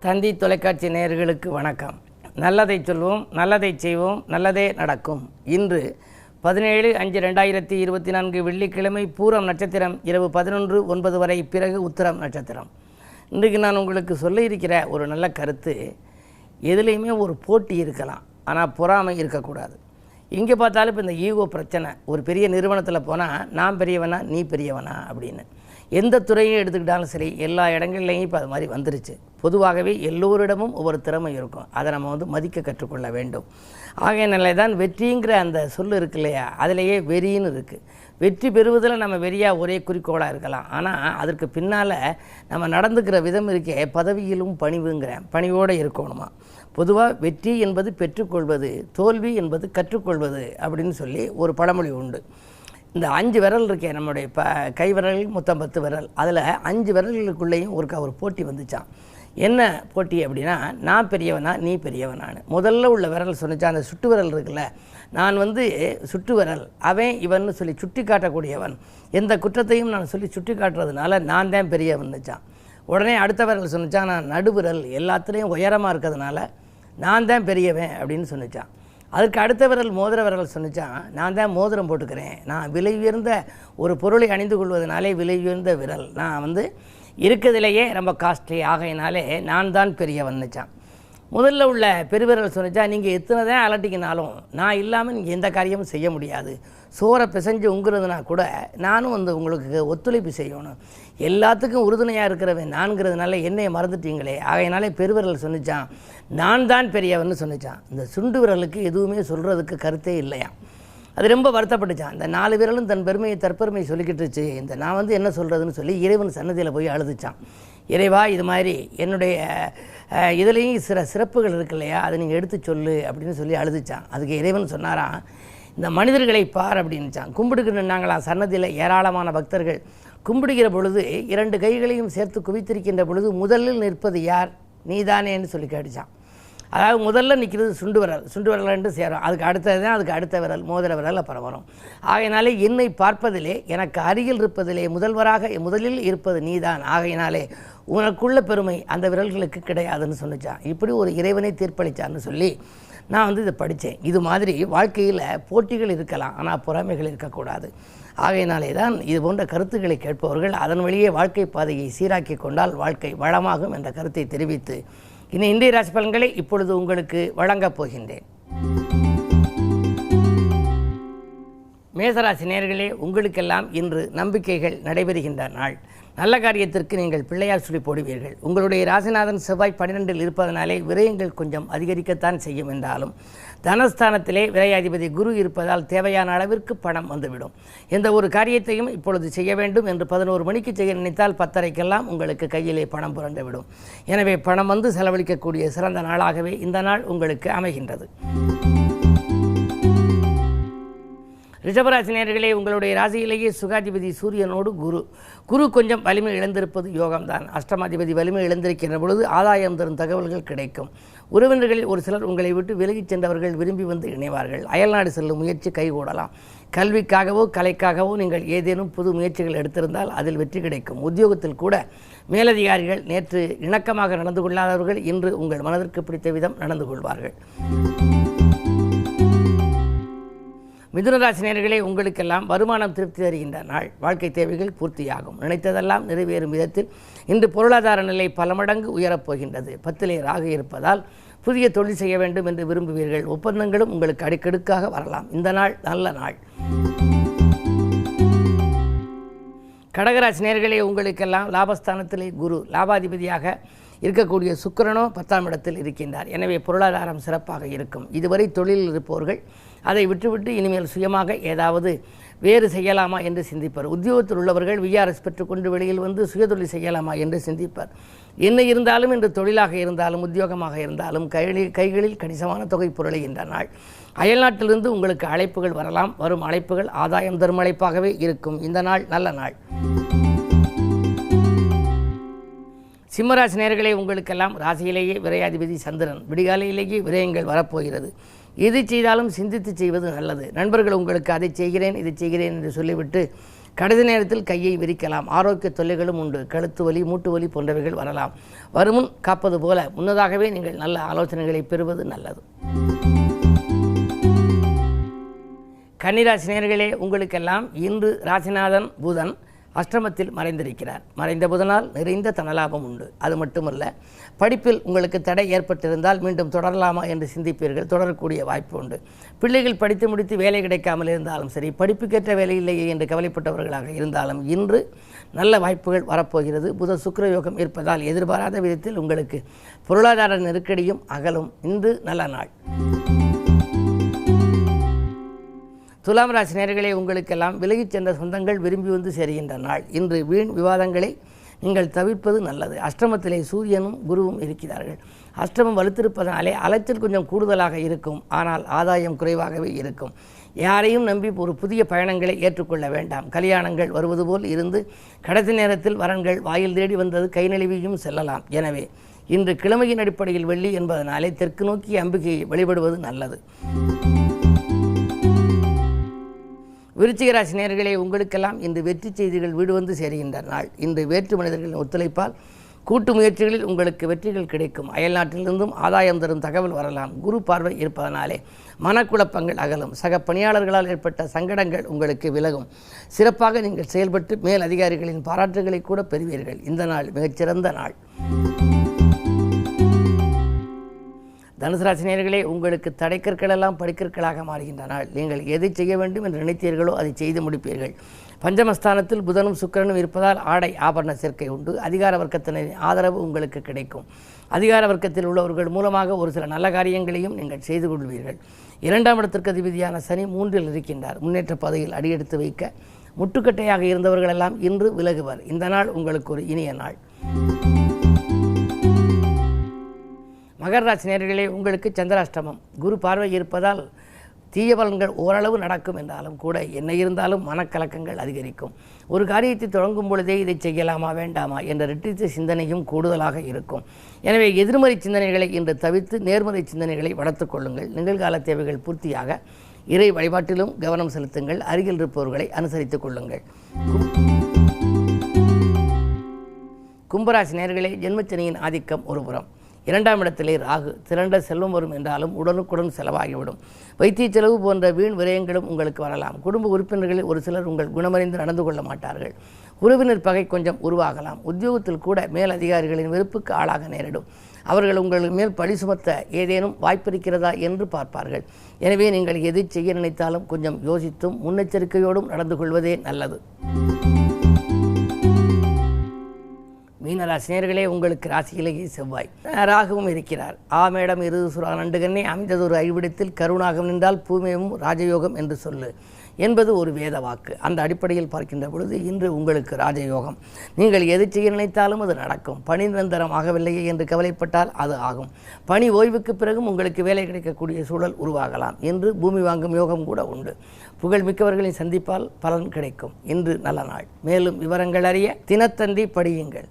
தந்தி தொலைக்காட்சி நேயர்களுக்கு வணக்கம். நல்லதை சொல்வோம், நல்லதை செய்வோம், நல்லதே நடக்கும். இன்று 17/5/2024 வெள்ளிக்கிழமை பூரம் நட்சத்திரம் இரவு 11:09 வரை, பிறகு உத்திரம் நட்சத்திரம். இன்றைக்கு நான் உங்களுக்கு சொல்ல இருக்கிற ஒரு நல்ல கருத்து, எதுலேயுமே ஒரு போட்டி இருக்கலாம், ஆனால் பொறாமை இருக்கக்கூடாது. எங்கே பார்த்தாலும் இப்போ இந்த ஈகோ பிரச்சனை. ஒரு பெரிய நிறுவனத்தில் போனால் நான் பெரியவனா நீ பெரியவனா அப்படின்னு, எந்த துறையும் எடுத்துக்கிட்டாலும் சரி, எல்லா இடங்கள்லையும் இப்போ அது மாதிரி வந்துருச்சு. பொதுவாகவே எல்லோரிடமும் ஒவ்வொரு திறமை இருக்கும், அதை நம்ம மதிக்க கற்றுக்கொள்ள வேண்டும். ஆகையினாலே தான் வெற்றிங்கிற அந்த சொல் இருக்கு இல்லையா, அதிலேயே வெறின்னு இருக்குது. வெற்றி பெறுவதில் நம்ம வெறியாக ஒரே குறிக்கோளாக இருக்கலாம், ஆனால் அதற்கு பின்னால் நம்ம நடந்துக்கிற விதம் இருக்கே, பதவியிலும் பணிவுங்கிறேன், பணிவோடு இருக்கணுமா. பொதுவாக வெற்றி என்பது பெற்றுக்கொள்வது, தோல்வி என்பது கற்றுக்கொள்வது அப்படின்னு சொல்லி ஒரு பழமொழி உண்டு. இந்த 5 விரல் இருக்கே நம்முடைய கை விரல்கள் மொத்தம் 10 விரல், அதில் 5 விரல்களுக்குள்ளேயும் ஒரு போட்டி வந்துச்சான். என்ன போட்டி அப்படின்னா, நான் பெரியவனா நீ பெரியவனான்னு. முதல்ல உள்ள விரல் சொன்னிச்சா, அந்த சுட்டு விரல் இருக்குல்ல, நான் சுட்டு விரல், அவன் இவன் சொல்லி சுட்டி காட்டக்கூடியவன், எந்த குற்றத்தையும் நான் சொல்லி சுட்டி காட்டுறதுனால நான் தான் பெரியவன்னுச்சான். உடனே அடுத்த விரல் சொன்னிச்சா, நான் நடுவிரல், எல்லாத்துலேயும் உயரமாக இருக்கிறதுனால நான் தான் பெரியவன் அப்படின்னு சொன்னிச்சான். அதுக்கு அடுத்த விரல் மோதிர விரல் சொன்னிச்சான், நான் தான் மோதிரம் போட்டுக்கிறேன், நான் விலை உயர்ந்த ஒரு பொருளை அணிந்து கொள்வதனாலே விலை உயர்ந்த விரல், நான் இருக்கிறதுலையே ரொம்ப காஸ்ட்லி, ஆகையினாலே நான் தான் பெரியவன்னுச்சான். முதல்ல உள்ள பெருவிரல் சொன்னிச்சா, நீங்கள் எத்தனை தான் அலட்டிக்கினாலும் நான் இல்லாமல் நீங்கள் எந்த காரியமும் செய்ய முடியாது, சோறை பிசைஞ்சு உங்குறதுனா கூட நானும் உங்களுக்கு ஒத்துழைப்பு செய்யணும், எல்லாத்துக்கும் உறுதுணையாக இருக்கிறவன் நான்கிறதுனால என்னையை மறந்துட்டீங்களே, ஆகையினாலே பெருவிரல் சொன்னிச்சான், நான் தான் பெரியவன்னு சொன்னிச்சான். இந்த சுண்டு விரலுக்கு எதுவுமே சொல்கிறதுக்கு கருத்தே இல்லையா. அது ரொம்ப வருத்தப்பட்டுச்சான். இந்த 4 விரலும் தன் பெருமையை தற்பெருமையை சொல்லிக்கிட்டுருச்சு, இந்த நான் என்ன சொல்கிறதுன்னு சொல்லி இறைவன் சன்னதியில் போய் அழுதுச்சான். இறைவா, இது மாதிரி என்னுடைய இதுலேயும் சிறப்புகள் இருக்கு இல்லையா, அதை நீங்கள் எடுத்து சொல்லு அப்படின்னு சொல்லி அழுதுச்சான். அதுக்கு இறைவன் சொன்னாராம், இந்த மனிதர்களை பார் அப்படின்னுச்சான். கும்பிடுகிற நாங்களாம் சன்னதியில் ஏராளமான பக்தர்கள் கும்பிடுகிற பொழுது 2 கைகளையும் சேர்த்து குவித்திருக்கின்ற பொழுது முதலில் நிற்பது யார், நீதானேன்னு சொல்லி கேட்டுச்சான். அதாவது முதல்ல நிற்கிறது சுண்டு விரல் ரெண்டு சேரும், அதுக்கு அடுத்தது தான் அதுக்கு அடுத்த விரல் மோதிர விரல் அப்புறம் வரும். ஆகையினாலே என்னை பார்ப்பதிலே, எனக்கு அருகில் இருப்பதிலே முதலில் இருப்பது நீதான், ஆகையினாலே உனக்குள்ள பெருமை அந்த விரல்களுக்கு கிடையாதுன்னு சொன்னிச்சான். இப்படி ஒரு இறைவனை தீர்ப்பளித்தான்னு சொல்லி நான் இதை படித்தேன். இது மாதிரி வாழ்க்கையில் போட்டிகள் இருக்கலாம், ஆனால் பொறாமைகள் இருக்கக்கூடாது. ஆகையினாலே தான் இது போன்ற கருத்துக்களை கேட்பவர்கள் அதன் வழியே வாழ்க்கை பாதையை சீராக்கி கொண்டால் வாழ்க்கை வளமாகும் என்ற கருத்தை தெரிவித்து இன்றைய ராசி பலன்களை இப்பொழுது உங்களுக்கு வழங்கப் போகின்றேன். மேசராசி நேயர்களே, உங்களுக்கெல்லாம் இன்று நம்பிக்கைகள் நடைபெறுகின்ற நாள். நல்ல காரியத்திற்கு நீங்கள் பிள்ளையார் சுழி போடுவீர்கள். உங்களுடைய ராசிநாதன் செவ்வாய் 12இல் இருப்பதனாலே விரயங்கள் கொஞ்சம் அதிகரிக்கத்தான் செய்யும் என்றாலும், தனஸ்தானத்திலே விரையாதிபதி குரு இருப்பதால் தேவையான அளவிற்கு பணம் வந்துவிடும். எந்த ஒரு காரியத்தையும் இப்பொழுது செய்ய வேண்டும் என்று 11 மணிக்கு செய்ய நினைத்தால் 10:30க்கெல்லாம் உங்களுக்கு கையிலே பணம் புரண்டுவிடும். எனவே பணம் செலவழிக்கக்கூடிய சிறந்த நாளாகவே இந்த நாள் உங்களுக்கு அமைகின்றது. ரிஷபராசி நேயர்களே, உங்களுடைய ராசியிலேயே சுகாதிபதி சூரியனோடு குரு கொஞ்சம் வலிமை இழந்திருப்பது யோகம்தான். அஷ்டமாதிபதி வலிமை இழந்திருக்கின்ற பொழுது ஆதாயம் தரும் தகவல்கள் கிடைக்கும். உறவினர்களில் ஒரு சிலர் உங்களை விட்டு விலகிச் சென்றவர்கள் விரும்பி இணைவார்கள். அயல்நாடு செல்லும் முயற்சி கைகூடலாம். கல்விக்காகவோ கலைக்காகவோ நீங்கள் ஏதேனும் புது முயற்சிகள் எடுத்திருந்தால் அதில் வெற்றி கிடைக்கும். உத்தியோகத்தில் கூட மேலதிகாரிகள் நேற்று இணக்கமாக நடந்து கொள்ளாதவர்கள் இன்று உங்கள் மனதிற்கு பிடித்த விதம் நடந்து கொள்வார்கள். மிதுனராசி நேயர்களே, உங்களுக்கெல்லாம் வருமானம் திருப்தி தருகின்ற நாள். வாழ்க்கை தேவைகள் பூர்த்தியாகும். நினைத்ததெல்லாம் நிறைவேறும் விதத்தில் இன்று பொருளாதார நிலை பல மடங்கு உயரப்போகின்றது. 10லே ராகு இருப்பதால் புதிய தொழில் செய்ய வேண்டும் என்று விரும்புவீர்கள். ஒப்பந்தங்களும் உங்களுக்கு அடுக்கடுக்காக வரலாம். இந்த நாள் நல்ல நாள். கடகராசி நேயர்களே, உங்களுக்கெல்லாம் லாபஸ்தானத்திலே குரு, லாபாதிபதியாக இருக்கக்கூடிய சுக்கிரனோ 10ஆம் இடத்தில் இருக்கின்றார். எனவே பொருளாதாரம் சிறப்பாக இருக்கும். இதுவரை தொழிலில் இருப்பவர்கள் அதை விட்டுவிட்டு இனிமேல் சுயமாக ஏதாவது வேறு செய்யலாமா என்று சிந்திப்பார். உத்தியோகத்தில் உள்ளவர்கள் விஆர்எஸ் பெற்றுக்கொண்டு வெளியில் சுயதொழில் செய்யலாமா என்று சிந்திப்பார். என்ன இருந்தாலும் இன்று தொழிலாக இருந்தாலும் உத்தியோகமாக இருந்தாலும் கைகளில் கணிசமான தொகை புரளுகின்ற நாள். அயல்நாட்டிலிருந்து உங்களுக்கு அழைப்புகள் வரலாம். வரும் அழைப்புகள் ஆதாயம் தரும் அழைப்பாகவே இருக்கும். இந்த நாள் நல்ல நாள். சிம்மராசி நேயர்களே, உங்களுக்கெல்லாம் ராசியிலேயே விரையாதிபதி சந்திரன், விடிகாலையிலேயே விரயங்கள் வரப்போகிறது. எது செய்தாலும் சிந்தித்து செய்வது நல்லது. நண்பர்கள் உங்களுக்கு அதை செய்கிறேன் இதை செய்கிறேன் என்று சொல்லிவிட்டு கடைசி நேரத்தில் கையை விரிக்கலாம். ஆரோக்கிய தொல்லைகளும் உண்டு. கழுத்து வலி, மூட்டு வலி போன்றவைகள் வரலாம். வருமுன் காப்பது போல முன்னதாகவே நீங்கள் நல்ல ஆலோசனைகளை பெறுவது நல்லது. கன்னிராசி நேயர்களே, உங்களுக்கெல்லாம் இன்று ராசிநாதன் புதன் அஷ்டமத்தில் மறைந்திருக்கிறார். மறைந்த புதனால் நிறைந்த தனலாபம் உண்டு. அது மட்டுமல்ல, படிப்பில் உங்களுக்கு தடை ஏற்பட்டிருந்தால் மீண்டும் தொடரலாமா என்று சிந்திப்பீர்கள். தொடரக்கூடிய வாய்ப்பு உண்டு. பிள்ளைகள் படித்து முடித்து வேலை கிடைக்காமல் இருந்தாலும் சரி, படிப்புக்கேற்ற வேலை இல்லையே என்று கவலைப்பட்டவர்களாக இருந்தாலும் இன்று நல்ல வாய்ப்புகள் வரப்போகிறது. புத சுக்கிர யோகம் இருப்பதால் எதிர்பாராத விதத்தில் உங்களுக்கு பொருளாதார நெருக்கடியும் அகலும். இன்று நல்ல நாள். துலாம் ராசி நேயர்களே, உங்களுக்கெல்லாம் விலகிச் சென்ற சொந்தங்கள் விரும்பி வந்து சேருகின்ற நாள். இன்று வீண் விவாதங்களை நீங்கள் தவிர்ப்பது நல்லது. அஷ்டமத்திலே சூரியனும் குருவும் இருக்கிறார்கள். அஷ்டமம் வலுத்திருப்பதனாலே அலைச்சல் கொஞ்சம் கூடுதலாக இருக்கும். ஆனால் ஆதாயம் குறைவாகவே இருக்கும். யாரையும் நம்பி ஒரு புதிய பயணங்களை ஏற்றுக்கொள்ள வேண்டாம். கல்யாணங்கள் வருவது போல் இருந்து கடைசி நேரத்தில் வரன்கள் வாயில் தேடி வந்தது கை நழுவியும் செல்லலாம். எனவே இன்று கிழமையின் அடிப்படையில் வெள்ளி என்பதனாலே தெற்கு நோக்கி அம்பிகையை வழிபடுவது நல்லது. விருச்சிக ராசி நேயர்களே, உங்களுக்கெல்லாம் இன்று வெற்றி செய்திகள் வீடு வந்து சேருகின்ற நாள். இன்று வேற்று மனிதர்களின் ஒத்துழைப்பால் கூட்டு முயற்சிகளில் உங்களுக்கு வெற்றிகள் கிடைக்கும். அயல்நாட்டிலிருந்தும் ஆதாயம் தரும் தகவல் வரலாம். குரு பார்வை இருப்பதனாலே மனக்குழப்பங்கள் அகலும். சக பணியாளர்களால் ஏற்பட்ட சங்கடங்கள் உங்களுக்கு விலகும். சிறப்பாக நீங்கள் செயல்பட்டு மேல் அதிகாரிகளின் பாராட்டுகளை கூட பெறுவீர்கள். இந்த நாள் மிகச்சிறந்த நாள். தனுசு ராசி நேயர்களே, உங்களுக்கு தடைக்கற்களெல்லாம் படிக்கற்களாக மாறுகின்ற நாள். நீங்கள் எதை செய்ய வேண்டும் என்று நினைத்தீர்களோ அதை செய்து முடிப்பீர்கள். பஞ்சமஸ்தானத்தில் புதனும் சுக்கிரனும் இருப்பதால் ஆடை ஆபரண சேர்க்கை உண்டு. அதிகார வர்க்கத்தினரின் ஆதரவு உங்களுக்கு கிடைக்கும். அதிகார வர்க்கத்தில் உள்ளவர்கள் மூலமாக ஒரு சில நல்ல காரியங்களையும் நீங்கள் செய்து கொள்வீர்கள். 2ஆம் இடத்திற்கு அதிபதியான சனி 3இல் இருக்கின்றார். முன்னேற்ற பாதையில் அடியெடுத்து வைக்க முட்டுக்கட்டையாக இருந்தவர்களெல்லாம் இன்று விலகுவர். இந்த நாள் உங்களுக்கு ஒரு இனிய நாள். மகர ராசி நேயர்களே, உங்களுக்கு சந்திராஷ்டமம். குரு பார்வை இருப்பதால் தீய பலன்கள் ஓரளவு நடக்கும் என்றாலும் கூட என்ன இருந்தாலும் மனக்கலக்கங்கள் அதிகரிக்கும். ஒரு காரியத்தை தொடங்கும் பொழுதே இதை செய்யலாமா வேண்டாமா என்ற ரெட்டித்த சிந்தனையும் கூடுதலாக இருக்கும். எனவே எதிர்மறை சிந்தனைகளை இன்று தவிர்த்து நேர்மறை சிந்தனைகளை வளர்த்துக் கொள்ளுங்கள். நிகழ்கால தேவைகள் பூர்த்தியாக இறை வழிபாட்டிலும் கவனம் செலுத்துங்கள். அருகில் இருப்பவர்களை அனுசரித்துக் கொள்ளுங்கள். கும்பராசி நேயர்களே, ஜென்மச்சனியின் ஆதிக்கம் ஒருபுறம். 2ஆம் இடத்திலே ராகு. திரண்ட செல்வம் வரும் என்றாலும் உடனுக்குடன் செலவாகிவிடும். வைத்திய செலவு போன்ற வீண் விரயங்களும் உங்களுக்கு வரலாம். குடும்ப உறுப்பினர்களில் ஒரு சிலர் உங்கள் குணமறிந்து நடந்து கொள்ள மாட்டார்கள். உறவினர் பகை கொஞ்சம் உருவாகலாம். உத்தியோகத்தில் கூட மேல் அதிகாரிகளின் வெறுப்புக்கு ஆளாக நேரிடும். அவர்கள் உங்கள் மேல் பழி சுமத்த ஏதேனும் வாய்ப்பிருக்கிறதா என்று பார்ப்பார்கள். எனவே நீங்கள் எதை செய்ய நினைத்தாலும் கொஞ்சம் யோசித்தும் முன்னெச்சரிக்கையோடும் நடந்து கொள்வதே நல்லது. மீனராசி நேயர்களே, உங்களுக்கு ராசியிலேயே செவ்வாய் ராகுவும் இருக்கிறார். ஆமேடம் இருது சுறா நண்டு கண்ணே அமைந்ததொரு ஐவிடத்தில் கருணாகம் நின்றால் பூமேவும் ராஜயோகம் என்று சொல்லு என்பது ஒரு வேத வாக்கு. அந்த அடிப்படையில் பார்க்கின்ற பொழுது இன்று உங்களுக்கு ராஜயோகம். நீங்கள் எது செய்ய நினைத்தாலும் அது நடக்கும். பணி நிரந்தரம் ஆகவில்லையே என்று கவலைப்பட்டால் அது ஆகும். பணி ஓய்வுக்கு பிறகும் உங்களுக்கு வேலை கிடைக்கக்கூடிய சூழல் உருவாகலாம். இன்று பூமி வாங்கும் யோகம் கூட உண்டு. புகழ்மிக்கவர்களின் சந்திப்பால் பலன் கிடைக்கும். இன்று நல்ல நாள். மேலும் விவரங்கள் அறிய தினத்தந்தி படியுங்கள்.